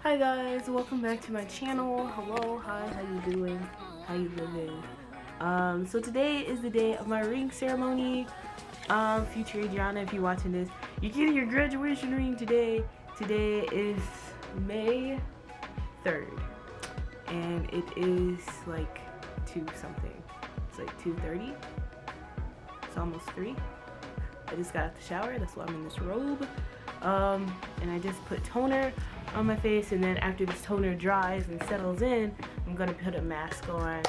Hi guys, welcome back to my channel. Hello, hi, how you doing? How you living? So today is the day of my ring ceremony. Future Adriana, if you're watching this, you're getting your graduation ring today. Today is May 3rd, and it is like 2 something. It's like 2:30. It's almost 3. I just got out the shower, that's why I'm in this robe. And I just put toner on my face, and then after this toner dries and settles in, I'm gonna put a mask on.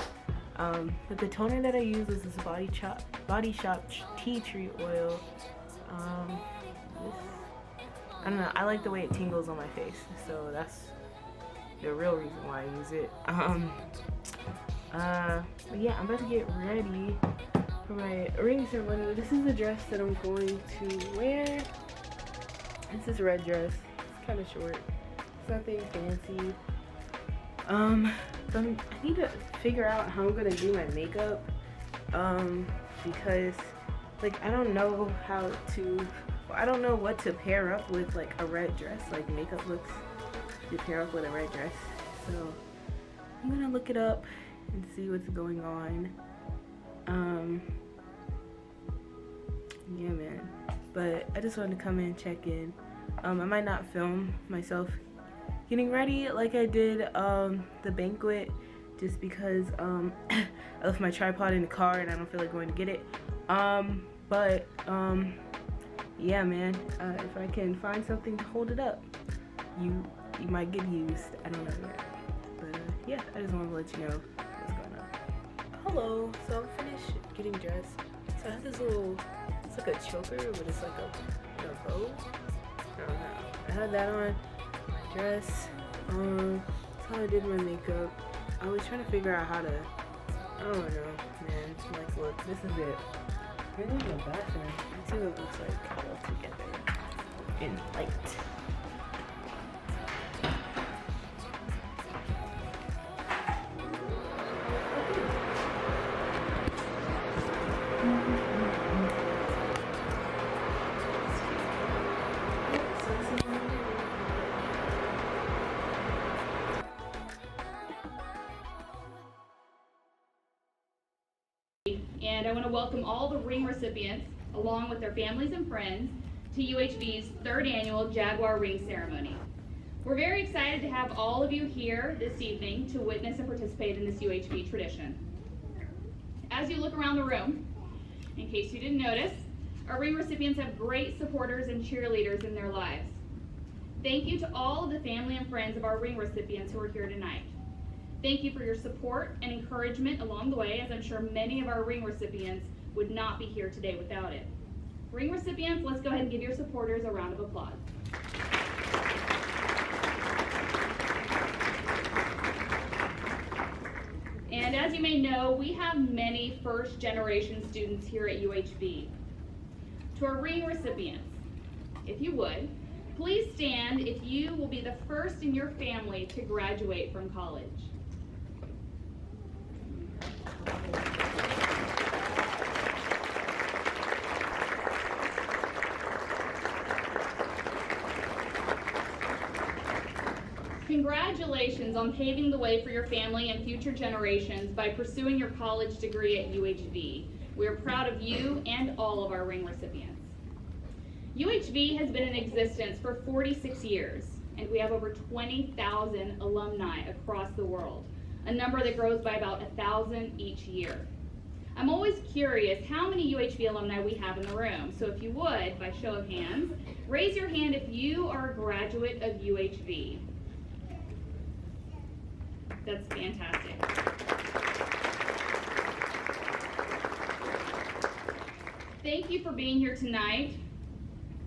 But the toner that I use is this Body Shop tea tree oil. I don't know, I like the way it tingles on my face, so that's the real reason why I use it. But yeah, I'm about to get ready for my ring ceremony. This is the dress that I'm going to wear. It's this red dress. It's kind of short. It's nothing fancy. I need to figure out how I'm gonna do my makeup. Because like I don't know what to pair up with like a red dress, like makeup looks to pair up with a red dress. So I'm gonna look it up and see what's going on. Yeah, man. But I just wanted to come in and check in. I might not film myself getting ready like I did the banquet, just because I left my tripod in the car and I don't feel like going to get it. Yeah, man. If I can find something to hold it up, you might get used. I don't know yet. But yeah, I just want to let you know what's going on. Hello. So I'm finished getting dressed. So I have this little, it's like a choker, but it's like a bow. I don't know. I had that on, my dress. That's how I did my makeup. I was trying to figure out how to, I don't know, man. Like, look, this is it. Here's the bathroom. Let's see what it looks like all together in light. And I want to welcome all the ring recipients, along with their families and friends, to UHB's 3rd annual Jaguar Ring Ceremony. We're very excited to have all of you here this evening to witness and participate in this UHB tradition. As you look around the room, in case you didn't notice, our ring recipients have great supporters and cheerleaders in their lives. Thank you to all of the family and friends of our ring recipients who are here tonight. Thank you for your support and encouragement along the way, as I'm sure many of our ring recipients would not be here today without it. Ring recipients, let's go ahead and give your supporters a round of applause. And as you may know, we have many first-generation students here at UHB. To our ring recipients, if you would, please stand if you will be the first in your family to graduate from college. Congratulations on paving the way for your family and future generations by pursuing your college degree at UHB. We are proud of you and all of our ring recipients. UHB has been in existence for 46 years, and we have over 20,000 alumni across the world, a number that grows by about 1,000 each year. I'm always curious how many UHB alumni we have in the room, so if you would, by show of hands, raise your hand if you are a graduate of UHB. That's fantastic. Thank you for being here tonight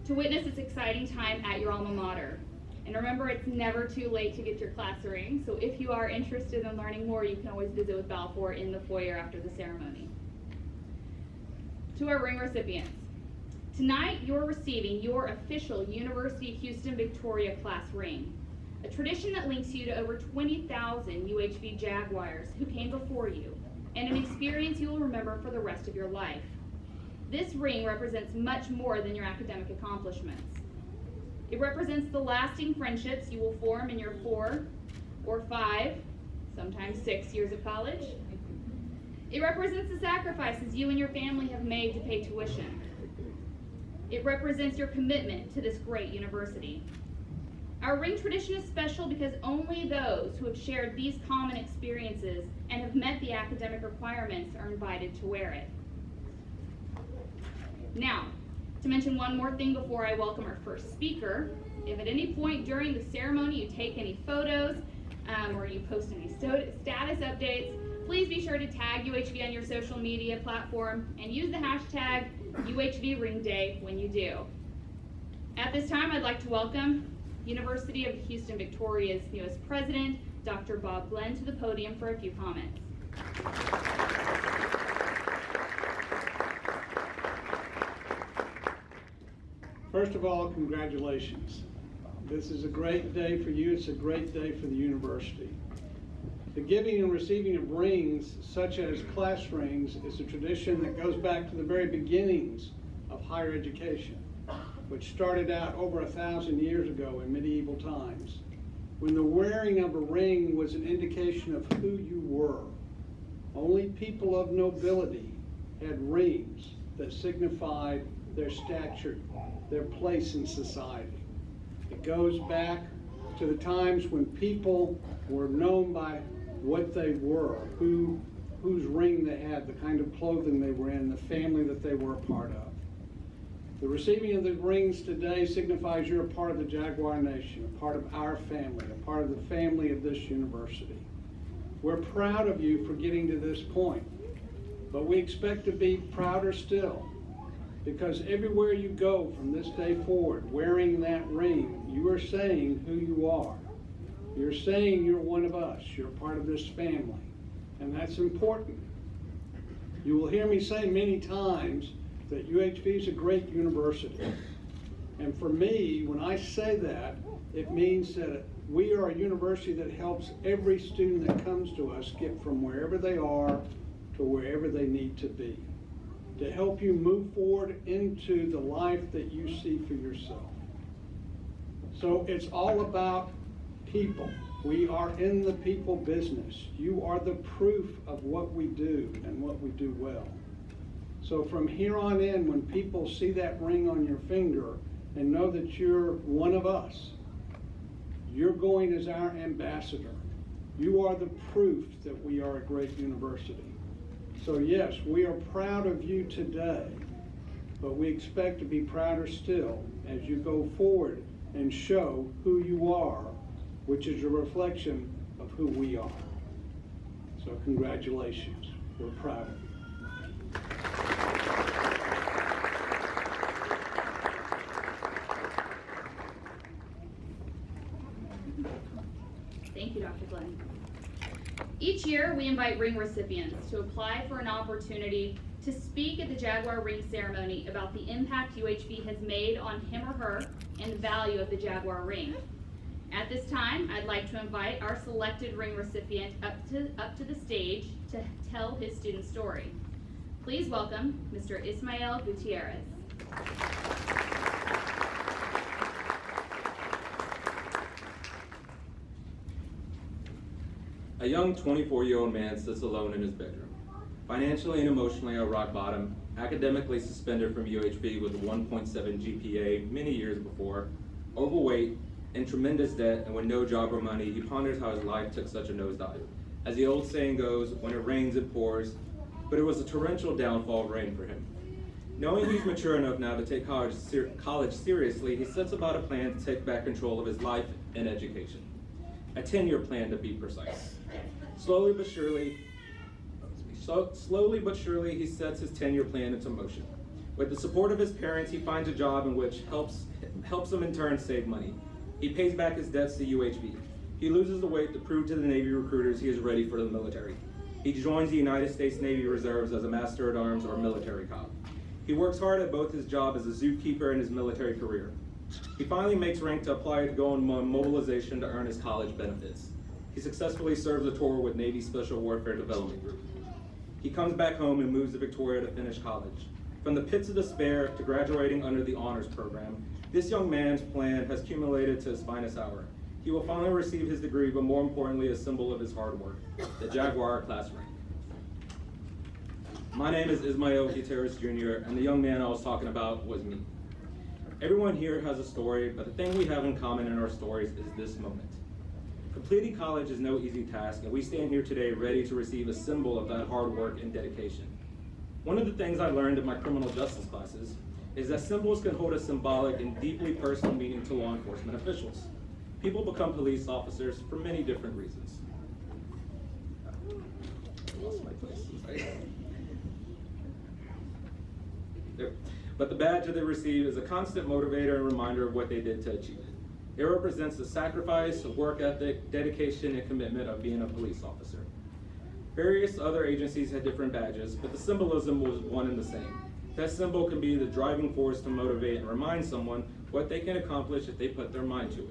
to witness this exciting time at your alma mater. And remember, it's never too late to get your class ring, so if you are interested in learning more, you can always visit with Balfour in the foyer after the ceremony. To our ring recipients, tonight you're receiving your official University of Houston Victoria class ring, a tradition that links you to over 20,000 UHB Jaguars who came before you, and an experience you will remember for the rest of your life. This ring represents much more than your academic accomplishments. It represents the lasting friendships you will form in your 4 or 5, sometimes 6 years of college. It represents the sacrifices you and your family have made to pay tuition. It represents your commitment to this great university. Our ring tradition is special because only those who have shared these common experiences and have met the academic requirements are invited to wear it. Now, to mention one more thing before I welcome our first speaker, if at any point during the ceremony you take any photos or you post any status updates, please be sure to tag UHV on your social media platform and use the hashtag UHV Ring Day when you do. At this time, I'd like to welcome University of Houston Victoria's newest president, Dr. Bob Glenn, to the podium for a few comments. First of all, congratulations. This is a great day for you. It's a great day for the university. The giving and receiving of rings, such as class rings, is a tradition that goes back to the very beginnings of higher education, which started out over 1,000 years ago in medieval times, when the wearing of a ring was an indication of who you were. Only people of nobility had rings that signified their stature, their place in society. It goes back to the times when people were known by what they were, whose ring they had, the kind of clothing they were in, the family that they were a part of. The receiving of the rings today signifies you're a part of the Jaguar Nation, a part of our family, a part of the family of this university. We're proud of you for getting to this point, but we expect to be prouder still, because everywhere you go from this day forward, wearing that ring, you are saying who you are. You're saying you're one of us. You're part of this family, and that's important. You will hear me say many times that UHV is a great university. And for me, when I say that, it means that we are a university that helps every student that comes to us get from wherever they are to wherever they need to be, to help you move forward into the life that you see for yourself. So it's all about people. We are in the people business. You are the proof of what we do and what we do well. So from here on in, when people see that ring on your finger and know that you're one of us, you're going as our ambassador. You are the proof that we are a great university. So yes, we are proud of you today, but we expect to be prouder still as you go forward and show who you are, which is a reflection of who we are. So congratulations. We're proud of you. Thank you, Dr. Glenn. Each year, we invite ring recipients to apply for an opportunity to speak at the Jaguar Ring Ceremony about the impact UHV has made on him or her and the value of the Jaguar Ring. At this time, I'd like to invite our selected ring recipient up to the stage to tell his student story. Please welcome Mr. Ismael Gutierrez. A young 24-year-old man sits alone in his bedroom. Financially and emotionally at rock bottom, academically suspended from UHV with a 1.7 GPA many years before, overweight, in tremendous debt, and with no job or money, he ponders how his life took such a nosedive. As the old saying goes, when it rains, it pours, but it was a torrential downfall of rain for him. Knowing he's mature enough now to take college seriously, he sets about a plan to take back control of his life and education. A 10-year plan, to be precise. Slowly but surely, he sets his 10-year plan into motion. With the support of his parents, he finds a job in which helps him in turn save money. He pays back his debts to UHV. He loses the weight to prove to the Navy recruiters he is ready for the military. He joins the United States Navy Reserves as a Master-at-Arms or military cop. He works hard at both his job as a zookeeper and his military career. He finally makes rank to apply to go on mobilization to earn his college benefits. He successfully serves a tour with Navy Special Warfare Development Group. He comes back home and moves to Victoria to finish college. From the pits of despair to graduating under the honors program, This young man's plan has accumulated to his finest hour. He will finally receive his degree, but more importantly, a symbol of his hard work, the Jaguar class rank. My name is Ismael Gutierrez Jr., and the young man I was talking about was me. Everyone here has a story, but the thing we have in common in our stories is this moment. Completing college is no easy task, and we stand here today ready to receive a symbol of that hard work and dedication. One of the things I learned in my criminal justice classes is that symbols can hold a symbolic and deeply personal meaning to law enforcement officials. People become police officers for many different reasons. I lost my place. Sorry. There. But the badge that they receive is a constant motivator and reminder of what they did to achieve it. It represents the sacrifice, work ethic, dedication, and commitment of being a police officer. Various other agencies had different badges, but the symbolism was one and the same. That symbol can be the driving force to motivate and remind someone what they can accomplish if they put their mind to it.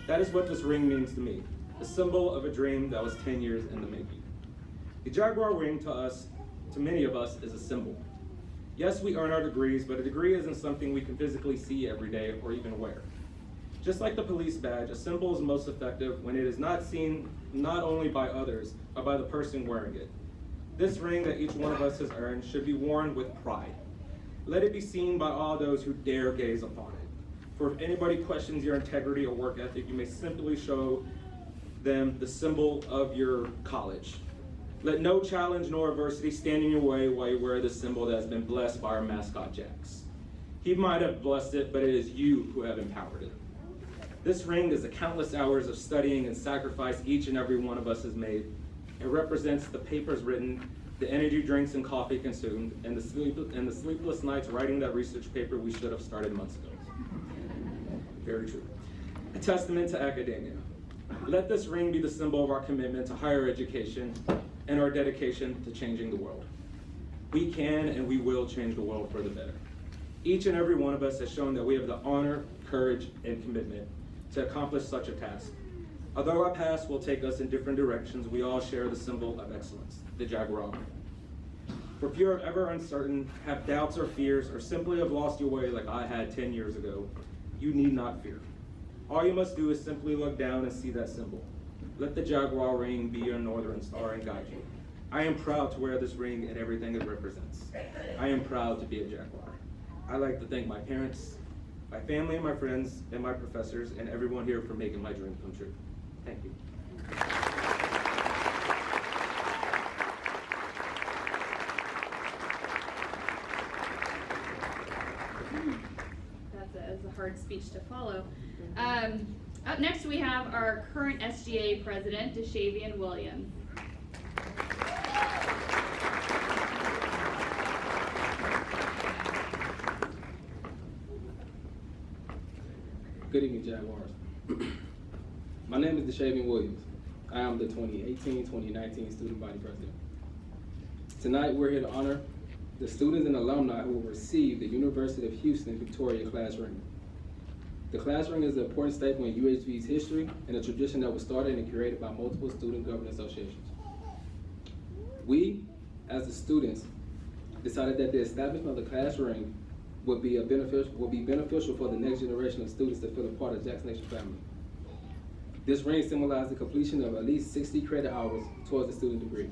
That is what this ring means to me, the symbol of a dream that was 10 years in the making. The Jaguar ring to many of us, is a symbol. Yes, we earn our degrees, but a degree isn't something we can physically see every day or even wear. Just like the police badge, a symbol is most effective when it is not seen not only by others, but by the person wearing it. This ring that each one of us has earned should be worn with pride. Let it be seen by all those who dare gaze upon it. For if anybody questions your integrity or work ethic, you may simply show them the symbol of your college. Let no challenge nor adversity stand in your way while you wear the symbol that has been blessed by our mascot, Jax. He might have blessed it, but it is you who have empowered it. This ring is the countless hours of studying and sacrifice each and every one of us has made. It represents the papers written, the energy drinks and coffee consumed, and the sleepless nights writing that research paper we should have started months ago. Very true. A testament to academia. Let this ring be the symbol of our commitment to higher education and our dedication to changing the world. We can and we will change the world for the better. Each and every one of us has shown that we have the honor, courage, and commitment to accomplish such a task. Although our paths will take us in different directions, we all share the symbol of excellence, the Jaguar. For if you're ever uncertain, have doubts or fears, or simply have lost your way like I had 10 years ago, you need not fear. All you must do is simply look down and see that symbol. Let the Jaguar ring be your northern star and guide you. I am proud to wear this ring and everything it represents. I am proud to be a Jaguar. I'd like to thank my parents, my family, and my friends, and my professors, and everyone here for making my dream come true. Thank you. That's a hard speech to follow. Up next we have our current SGA president, Deshavian Williams. Good evening, Jaguars. My name is Deshavian Williams. I am the 2018-2019 student body president. Tonight, we're here to honor the students and alumni who will receive the University of Houston Victoria Class Ring. The class ring is an important staple in UHV's history and a tradition that was started and created by multiple student government associations. We, as the students, decided that the establishment of the class ring would be beneficial for the next generation of students to feel a part of Jackson Nation family. This ring symbolized the completion of at least 60 credit hours towards the student degree.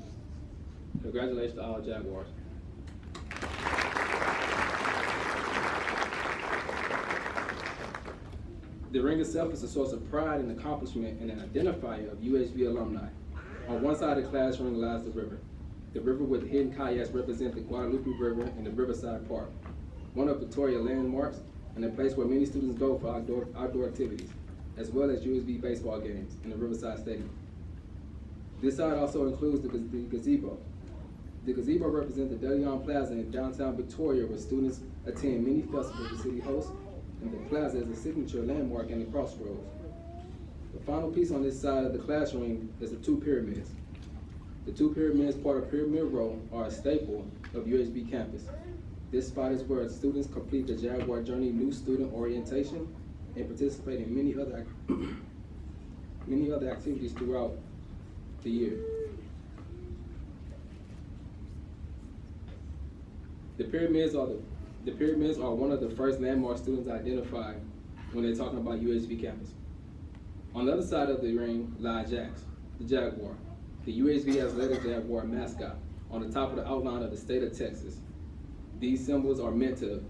Congratulations to all Jaguars. The ring itself is a source of pride and accomplishment and an identifier of UHV alumni. On one side of the class ring lies the river. The river with the hidden kayaks represent the Guadalupe River and the Riverside Park, one of Victoria landmarks and a place where many students go for outdoor activities, as well as UHV baseball games in the Riverside Stadium. This side also includes the gazebo. The gazebo represents the De Leon Plaza in downtown Victoria, where students attend many festivals the city hosts, and the plaza is a signature landmark in the crossroads. The final piece on this side of the class ring is the two pyramids. The two pyramids, part of Pyramid Row, are a staple of UHB campus. This spot is where students complete the Jaguar Journey New Student Orientation and participate in many other activities throughout the year. The pyramids are The pyramids are one of the first landmarks students identify when they're talking about UHV campus. On the other side of the ring lie Jax, the Jaguar, the UHV Athletic Jaguar mascot, on the top of the outline of the state of Texas. These symbols are meant to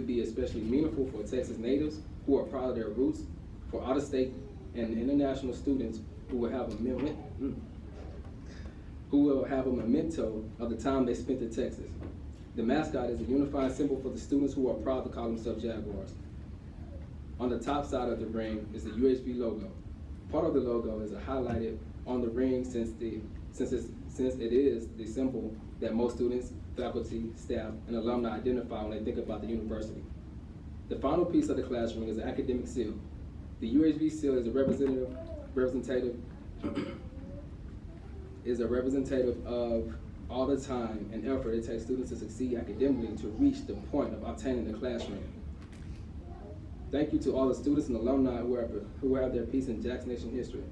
be especially meaningful for Texas natives who are proud of their roots, for out-of-state and international students who will have a memento of the time they spent in Texas. The mascot is a unifying symbol for the students who are proud to call themselves Jaguars. On the top side of the ring is the UHB logo. Part of the logo is highlighted on the ring since it is the symbol that most students, faculty, staff, and alumni identify when they think about the university. The final piece of the class ring is the academic seal. The UHB seal is a representative of all the time and effort it takes students to succeed academically to reach the point of obtaining the class ring. Thank you to all the students and alumni who have their piece in Jax Nation history.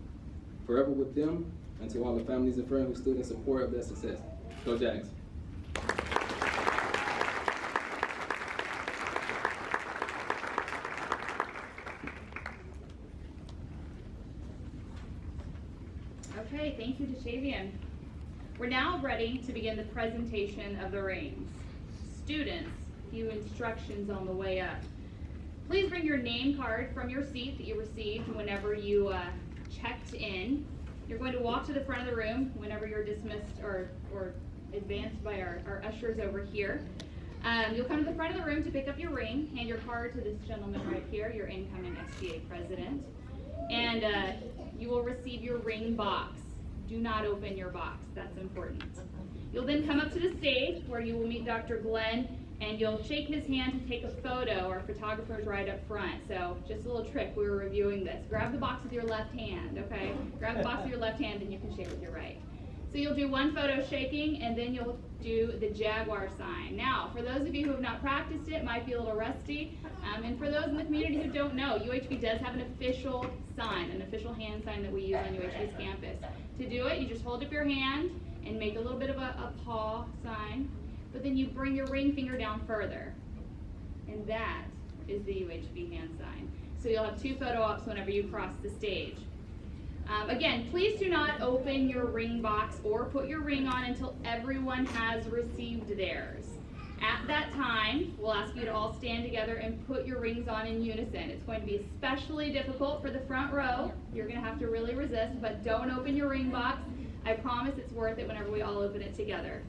Forever with them, and to all the families and friends who stood in support of their success. Go Jags. Okay, thank you, Deshavian. We're now ready to begin the presentation of the rings. Students, a few instructions on the way up. Please bring your name card from your seat that you received whenever you checked in. You're going to walk to the front of the room whenever you're dismissed or advanced by our ushers over here. You'll come to the front of the room to pick up your ring, hand your card to this gentleman right here, your incoming SGA president, and you will receive your ring box. Do not open your box, that's important. You'll then come up to the stage where you will meet Dr. Glenn, and you'll shake his hand to take a photo. Our photographer's right up front. So just a little trick, we were reviewing this. Grab the box with your left hand, okay? Grab the box with your left hand and you can shake with your right. So you'll do one photo shaking and then you'll do the Jaguar sign. Now, for those of you who have not practiced it, might be a little rusty, and for those in the community who don't know, UHB does have an official sign, an official hand sign that we use on UHB's campus. To do it, you just hold up your hand and make a little bit of a paw sign. But then you bring your ring finger down further. And that is the UHB hand sign. So you'll have two photo ops whenever you cross the stage. Again, please do not open your ring box or put your ring on until everyone has received theirs. At that time, we'll ask you to all stand together and put your rings on in unison. It's going to be especially difficult for the front row. You're going to have to really resist, but don't open your ring box. I promise it's worth it whenever we all open it together.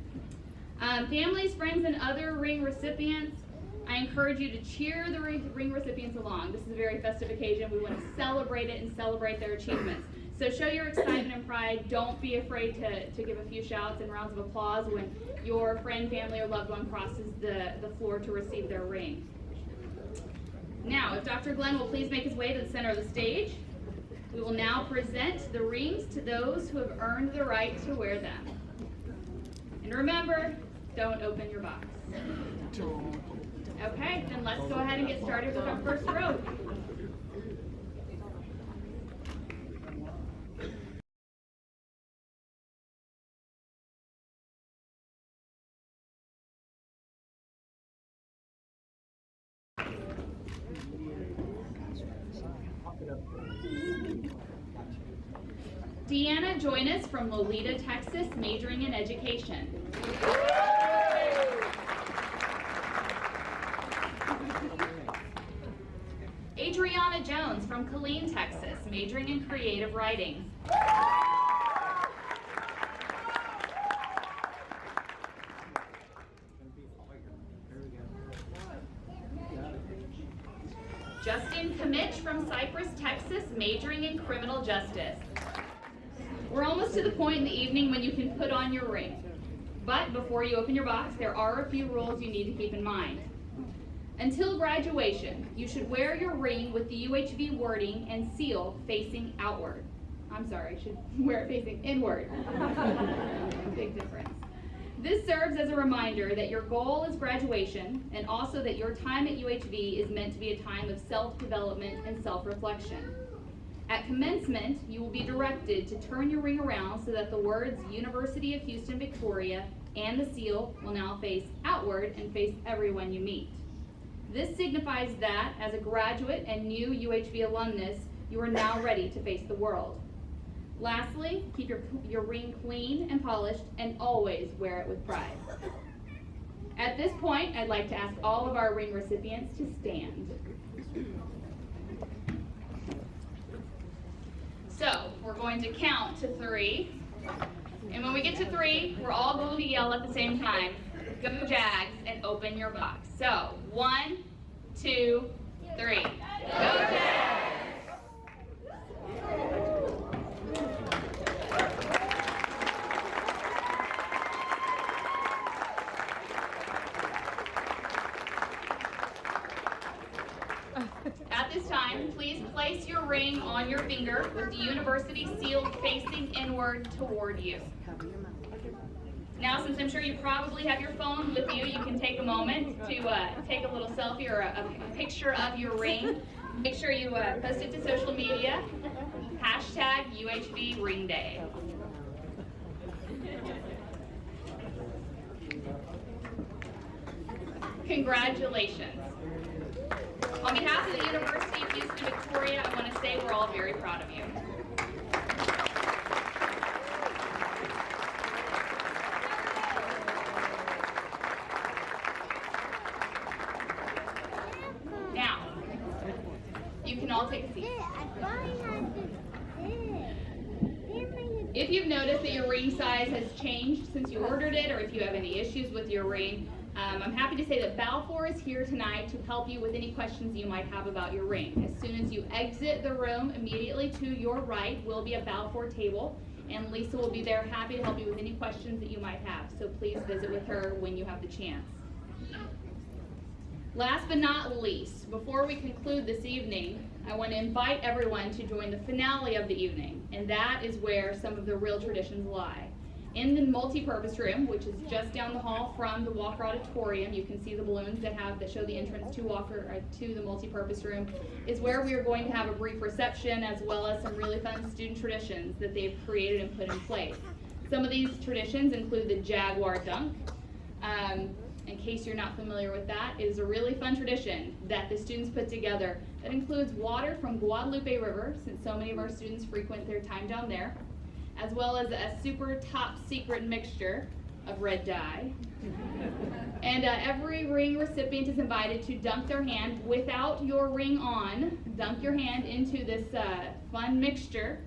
Families, friends, and other ring recipients, I encourage you to cheer the ring recipients along. This is a very festive occasion. We want to celebrate it and celebrate their achievements. So show your excitement and pride. Don't be afraid to give a few shouts and rounds of applause when your friend, family, or loved one crosses the floor to receive their ring. Now, if Dr. Glenn will please make his way to the center of the stage, we will now present the rings to those who have earned the right to wear them. And remember, don't open your box. Okay, then let's go ahead and get started with our first row. Deanna Joynes from Loleta, Texas, majoring in education. Adriana Jones from Killeen, Texas, majoring in creative writing. Justin Kamich from Cypress, Texas, majoring in criminal justice. We're almost to the point in the evening when you can put on your ring. But before you open your box, there are a few rules you need to keep in mind. Until graduation, you should wear your ring with the UHV wording and seal facing outward. I'm sorry, should wear it facing inward. Big difference. This serves as a reminder that your goal is graduation, and also that your time at UHV is meant to be a time of self-development and self-reflection. At commencement, you will be directed to turn your ring around so that the words University of Houston, Victoria and the seal will now face outward and face everyone you meet. This signifies that, as a graduate and new UHV alumnus, you are now ready to face the world. Lastly, keep your ring clean and polished, and always wear it with pride. At this point, I'd like to ask all of our ring recipients to stand. So, we're going to count to 3, and when we get to 3, we're all going to yell at the same time, "Go Jags," and open your box. So, 1, 2, 3. Go Jags! At this time, please place your ring on your finger with the university seal facing inward toward you. Now, since I'm sure you probably have your phone with you, you can take a moment to take a little selfie or a picture of your ring. Make sure you post it to social media. Hashtag UHV Ring Day. Congratulations. On behalf of the University of Houston Victoria, I want to say we're all very proud of you. Now, you can all take a seat. If you've noticed that your ring size has changed since you ordered it, or if you have any issues with your ring, I'm happy to say that Balfour is here tonight to help you with any questions you might have about your ring. As soon as you exit the room, immediately to your right will be a Balfour table, and Lisa will be there happy to help you with any questions that you might have. So please visit with her when you have the chance. Last but not least, before we conclude this evening, I want to invite everyone to join the finale of the evening, and that is where some of the real traditions lie. In the multi-purpose room, which is just down the hall from the Walker Auditorium, you can see the balloons that show the entrance to the multi-purpose room, is where we are going to have a brief reception as well as some really fun student traditions that they've created and put in place. Some of these traditions include the Jaguar Dunk. In case you're not familiar with that, it is a really fun tradition that the students put together that includes water from Guadalupe River, since so many of our students frequent their time down there, as well as a super top secret mixture of red dye. And every ring recipient is invited to dunk their hand without your ring on. Dunk your hand into this fun mixture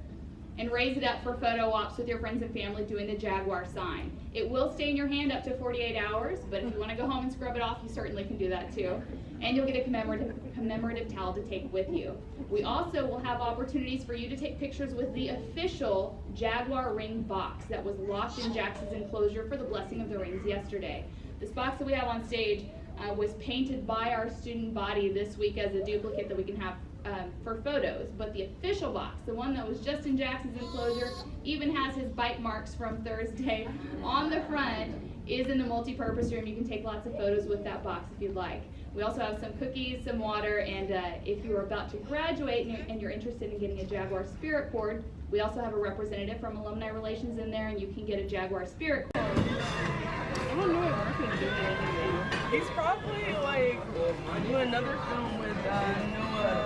and raise it up for photo ops with your friends and family doing the Jaguar sign. It will stay in your hand up to 48 hours, but if you want to go home and scrub it off, you certainly can do that too. And you'll get a commemorative towel to take with you. We also will have opportunities for you to take pictures with the official Jaguar ring box that was locked in Jax's enclosure for the blessing of the rings yesterday. This box that we have on stage was painted by our student body this week as a duplicate that we can have for photos, but the official box, the one that was just in Jackson's enclosure, even has his bite marks from Thursday on the front, is in the multi-purpose room. You can take lots of photos with that box if you'd like. We also have some cookies, some water, and if you are about to graduate and you're interested in getting a Jaguar Spirit cord, we also have a representative from Alumni Relations in there, and you can get a Jaguar Spirit cord. I don't know if Mark is doing anything. He's probably like doing another film with Noah.